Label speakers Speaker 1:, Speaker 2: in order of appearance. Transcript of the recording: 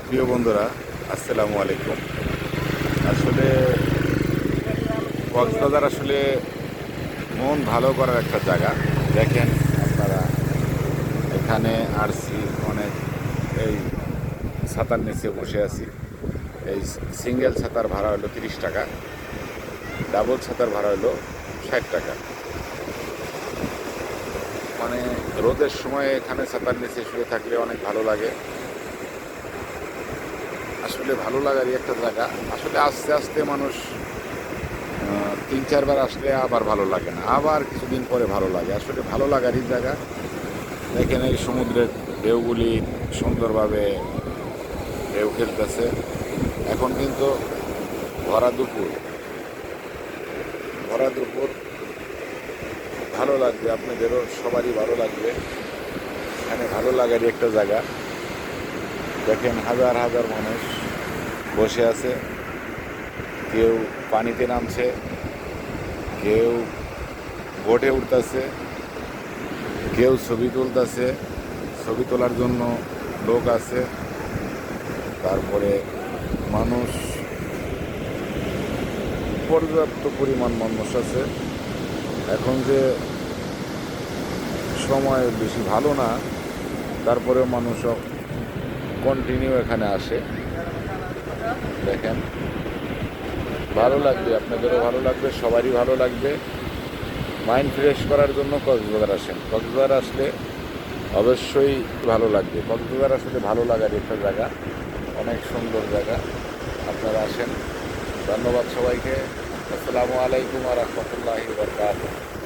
Speaker 1: প্রিয় বন্ধুরা, আসসালামু আলাইকুম। আসলে কক্সবাজার আসলে মন ভালো করার একটা জায়গা। দেখেন আপনারা, এখানে আসছি অনেক, এই ছাতার নিচে বসে আছি। এই সিঙ্গেল ছাতার ভাড়া হলো 30 টাকা, ডাবল ছাতার ভাড়া হলো 60 টাকা। মানে রোদের সময় এখানে ছাতার নিচে শুয়ে থাকলে অনেক ভালো লাগে। আসলে ভালো লাগারই একটা জায়গা। আসলে আস্তে আস্তে মানুষ 3-4 বার আসলে আবার ভালো লাগে না, আবার কিছুদিন পরে ভালো লাগে। আসলে ভালো লাগারই জায়গা। দেখেন এই সমুদ্রের ঢেউগুলি সুন্দরভাবে ঢেউ খেলতেছে। এখন কিন্তু ভরা দুপুর, ভরা দুপুর ভালো লাগবে, আপনাদেরও সবারই ভালো লাগবে। এখানে ভালো লাগারই একটা জায়গা। দেখেন হাজার হাজার মানুষ বসে আছে, কেউ পানিতে নামছে, কেউ বোটে উঠতেছে, কেউ ছবি তুলতেছে, ছবি তোলার জন্য লোক আছে। তারপরে মানুষ, পর্যাপ্ত পরিমাণ মানুষ আছে। এখন যে সময় বেশি ভালো না, তারপরেও মানুষ কন্টিনিউ এখানে আসে। দেখেন ভালো লাগবে, আপনাদেরও ভালো লাগবে, সবারই ভালো লাগবে। মাইন্ড ফ্রেশ করার জন্য কক্সবাজার আসেন। কক্সবাজার আসলে অবশ্যই ভালো লাগবে। কক্সবাজার আসলে ভালো লাগার একটা জায়গা, অনেক সুন্দর জায়গা। আপনারা আসেন। ধন্যবাদ সবাইকে। আসসালামু আলাইকুম ওয়া রাহমাতুল্লাহি ওয়া বারাকাতুহু।